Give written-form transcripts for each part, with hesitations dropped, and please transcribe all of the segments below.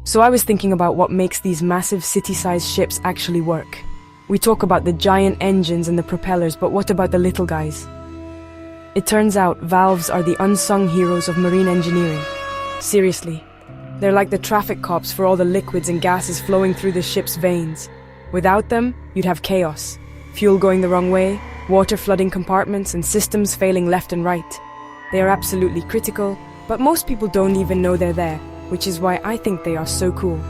So I was thinking about what makes these massive city-sized ships actually work. We talk about the giant engines and the propellers, but what about the little guys? It turns out valves are the unsung heroes of marine engineering. Seriously, they're like the traffic cops for all the liquids and gases flowing through the ship's veins. Without them, you'd have chaos. Fuel going the wrong way, water flooding compartments, and systems failing left and right. They are absolutely critical, but most people don't even know they're there, which is why I think they are so cool.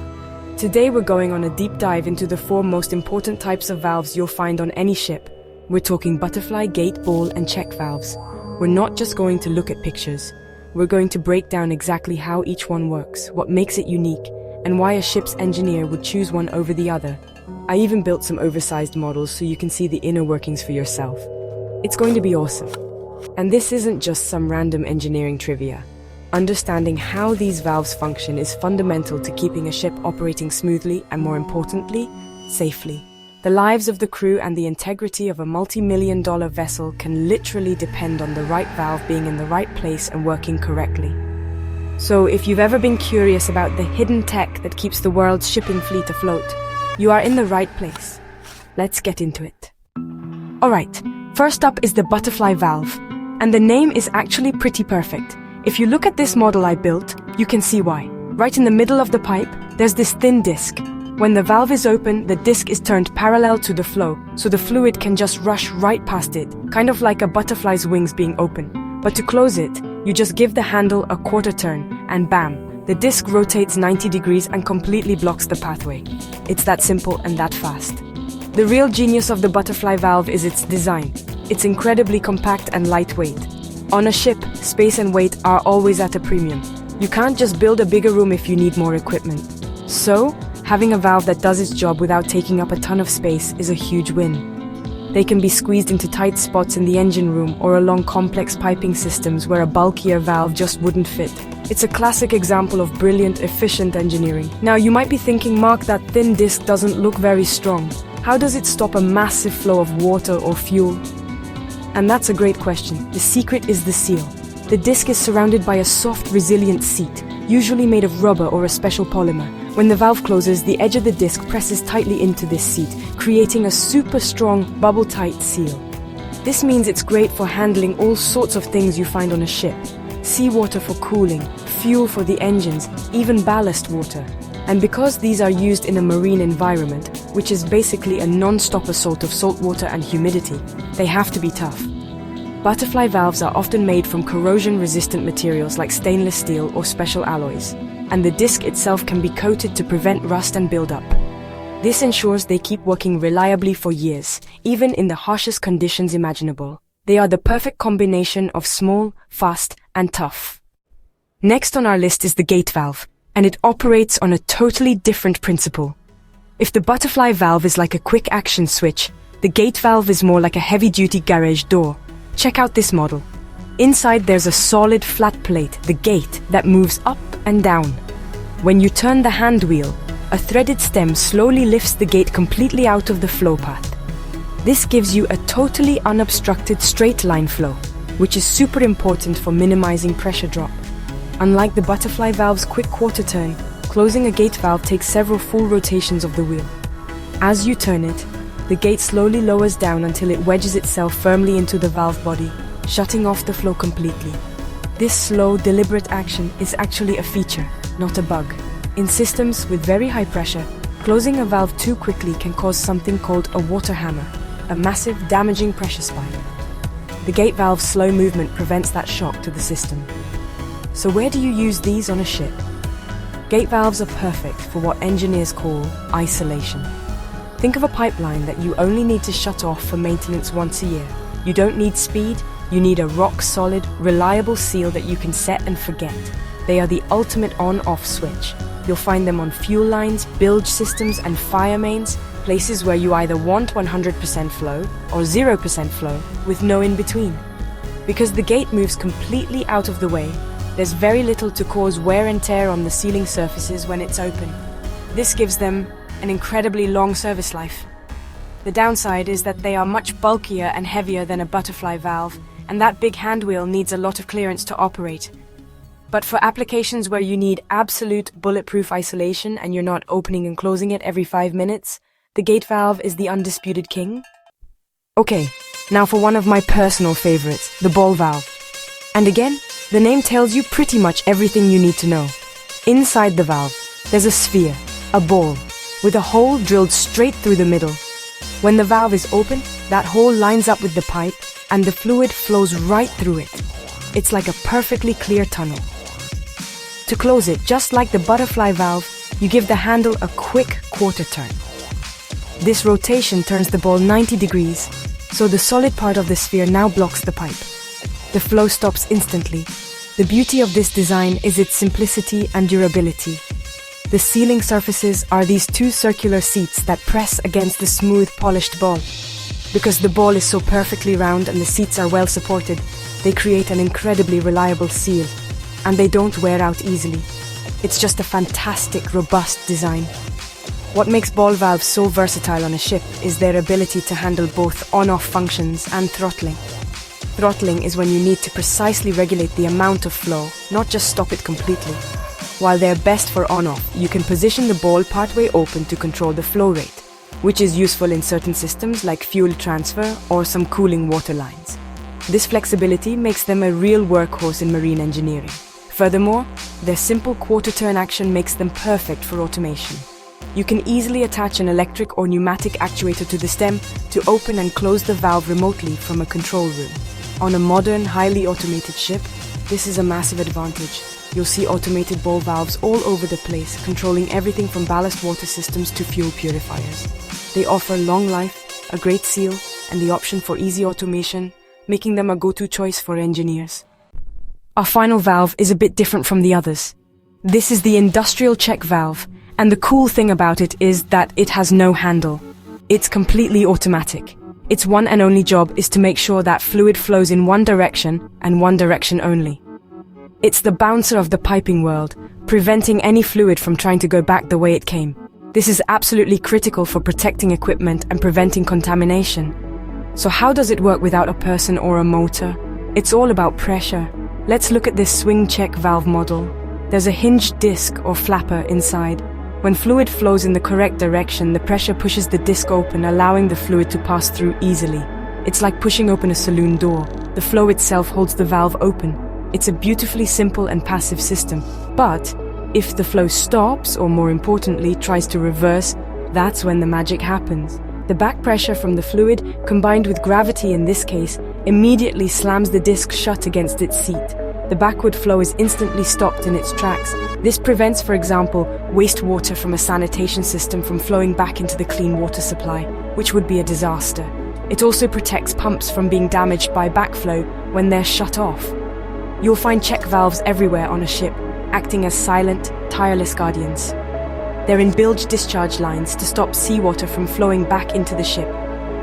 Today we're going on a deep dive into the 4 most important types of valves you'll find on any ship. We're talking butterfly, gate, ball, and check valves. We're not just going to look at pictures. We're going to break down exactly how each one works, what makes it unique, and why a ship's engineer would choose one over the other. I even built some oversized models so you can see the inner workings for yourself. It's going to be awesome. And this isn't just some random engineering trivia. Understanding how these valves function is fundamental to keeping a ship operating smoothly and, more importantly, safely. The lives of the crew and the integrity of a multi-million-dollar vessel can literally depend on the right valve being in the right place and working correctly. So if you've ever been curious about the hidden tech that keeps the world's shipping fleet afloat, you are in the right place. Let's get into it. Alright, first up is the butterfly valve. And the name is actually pretty perfect. If you look at this model I built, you can see why. Right in the middle of the pipe, there's this thin disc. When the valve is open, the disc is turned parallel to the flow, so the fluid can just rush right past it, kind of like a butterfly's wings being open. But to close it, you just give the handle a quarter turn, and bam, the disc rotates 90 degrees and completely blocks the pathway. It's that simple and that fast. The real genius of the butterfly valve is its design. It's incredibly compact and lightweight. On a ship, space and weight are always at a premium. You can't just build a bigger room if you need more equipment. So, having a valve that does its job without taking up a ton of space is a huge win. They can be squeezed into tight spots in the engine room or along complex piping systems where a bulkier valve just wouldn't fit. It's a classic example of brilliant, efficient engineering. Now, you might be thinking, Mark, that thin disc doesn't look very strong. How does it stop a massive flow of water or fuel? And that's a great question. The secret is the seal. The disc is surrounded by a soft, resilient seat, usually made of rubber or a special polymer. When the valve closes, the edge of the disc presses tightly into this seat, creating a super strong, bubble-tight seal. This means it's great for handling all sorts of things you find on a ship. Seawater for cooling, fuel for the engines, even ballast water. And because these are used in a marine environment, which is basically a non-stop assault of salt water and humidity, they have to be tough. Butterfly valves are often made from corrosion-resistant materials like stainless steel or special alloys, and the disc itself can be coated to prevent rust and buildup. This ensures they keep working reliably for years, even in the harshest conditions imaginable. They are the perfect combination of small, fast, and tough. Next on our list is the gate valve, and it operates on a totally different principle. If the butterfly valve is like a quick action switch, the gate valve is more like a heavy-duty garage door. Check out this model. Inside there's a solid flat plate, the gate, that moves up and down. When you turn the hand wheel, a threaded stem slowly lifts the gate completely out of the flow path. This gives you a totally unobstructed straight line flow, which is super important for minimizing pressure drop. Unlike the butterfly valve's quick quarter turn, closing a gate valve takes several full rotations of the wheel. As you turn it, the gate slowly lowers down until it wedges itself firmly into the valve body, shutting off the flow completely. This slow, deliberate action is actually a feature, not a bug. In systems with very high pressure, closing a valve too quickly can cause something called a water hammer, a massive, damaging pressure spike. The gate valve's slow movement prevents that shock to the system. So where do you use these on a ship? Gate valves are perfect for what engineers call isolation. Think of a pipeline that you only need to shut off for maintenance once a year. You don't need speed, you need a rock-solid, reliable seal that you can set and forget. They are the ultimate on-off switch. You'll find them on fuel lines, bilge systems, and fire mains, places where you either want 100% flow or 0% flow, with no in-between. Because the gate moves completely out of the way, there's very little to cause wear and tear on the sealing surfaces when it's open. This gives them an incredibly long service life. The downside is that they are much bulkier and heavier than a butterfly valve, and that big hand wheel needs a lot of clearance to operate. But for applications where you need absolute bulletproof isolation and you're not opening and closing it every 5 minutes, the gate valve is the undisputed king. Okay, now for one of my personal favorites, the ball valve. And again, the name tells you pretty much everything you need to know. Inside the valve, there's a sphere, a ball, with a hole drilled straight through the middle. When the valve is open, that hole lines up with the pipe and the fluid flows right through it. It's like a perfectly clear tunnel. To close it, just like the butterfly valve, you give the handle a quick quarter turn. This rotation turns the ball 90 degrees, so the solid part of the sphere now blocks the pipe. The flow stops instantly. The beauty of this design is its simplicity and durability. The sealing surfaces are these two circular seats that press against the smooth, polished ball. Because the ball is so perfectly round and the seats are well supported, they create an incredibly reliable seal, and they don't wear out easily. It's just a fantastic, robust design. What makes ball valves so versatile on a ship is their ability to handle both on-off functions and throttling. Throttling is when you need to precisely regulate the amount of flow, not just stop it completely. While they're best for on-off, you can position the ball partway open to control the flow rate, which is useful in certain systems like fuel transfer or some cooling water lines. This flexibility makes them a real workhorse in marine engineering. Furthermore, their simple quarter-turn action makes them perfect for automation. You can easily attach an electric or pneumatic actuator to the stem to open and close the valve remotely from a control room. On a modern, highly automated ship, this is a massive advantage. You'll see automated ball valves all over the place, controlling everything from ballast water systems to fuel purifiers. They offer long life, a great seal, and the option for easy automation, making them a go-to choice for engineers. Our final valve is a bit different from the others. This is the industrial check valve, and the cool thing about it is that it has no handle. It's completely automatic. Its one and only job is to make sure that fluid flows in one direction and one direction only. It's the bouncer of the piping world, preventing any fluid from trying to go back the way it came. This is absolutely critical for protecting equipment and preventing contamination. So how does it work without a person or a motor? It's all about pressure. Let's look at this swing check valve model. There's a hinged disc or flapper inside. When fluid flows in the correct direction, the pressure pushes the disc open, allowing the fluid to pass through easily. It's like pushing open a saloon door. The flow itself holds the valve open. It's a beautifully simple and passive system. But if the flow stops, or more importantly, tries to reverse, that's when the magic happens. The back pressure from the fluid, combined with gravity in this case, immediately slams the disc shut against its seat. The backward flow is instantly stopped in its tracks. This prevents, for example, wastewater from a sanitation system from flowing back into the clean water supply, which would be a disaster. It also protects pumps from being damaged by backflow when they're shut off. You'll find check valves everywhere on a ship, acting as silent, tireless guardians. They're in bilge discharge lines to stop seawater from flowing back into the ship,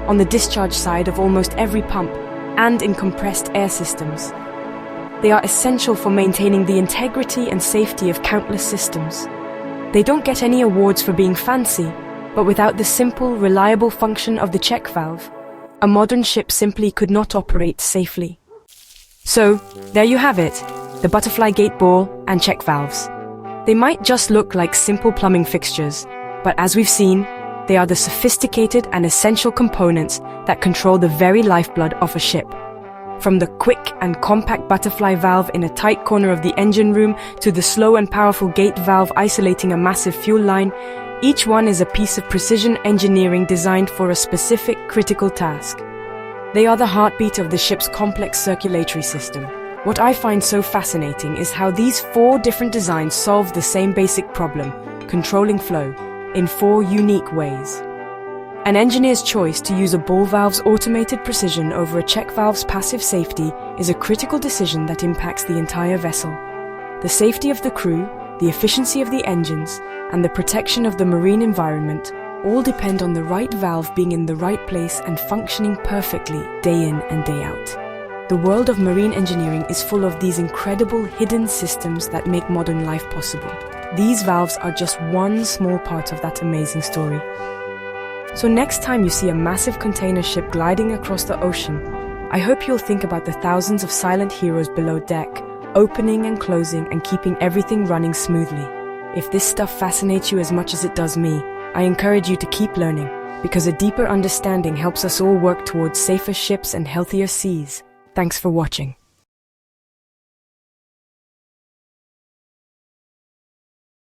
on the discharge side of almost every pump, and in compressed air systems. They are essential for maintaining the integrity and safety of countless systems. They don't get any awards for being fancy, but without the simple, reliable function of the check valve, a modern ship simply could not operate safely. So, there you have it, the butterfly gate ball and check valves. They might just look like simple plumbing fixtures, but as we've seen, they are the sophisticated and essential components that control the very lifeblood of a ship. From the quick and compact butterfly valve in a tight corner of the engine room to the slow and powerful gate valve isolating a massive fuel line, each one is a piece of precision engineering designed for a specific critical task. They are the heartbeat of the ship's complex circulatory system. What I find so fascinating is how these 4 different designs solve the same basic problem, controlling flow, in 4 unique ways. An engineer's choice to use a ball valve's automated precision over a check valve's passive safety is a critical decision that impacts the entire vessel. The safety of the crew, the efficiency of the engines, and the protection of the marine environment all depend on the right valve being in the right place and functioning perfectly day in and day out. The world of marine engineering is full of these incredible hidden systems that make modern life possible. These valves are just one small part of that amazing story. So next time you see a massive container ship gliding across the ocean, I hope you'll think about the thousands of silent heroes below deck, opening and closing and keeping everything running smoothly. If this stuff fascinates you as much as it does me, I encourage you to keep learning, because a deeper understanding helps us all work towards safer ships and healthier seas. Thanks for watching.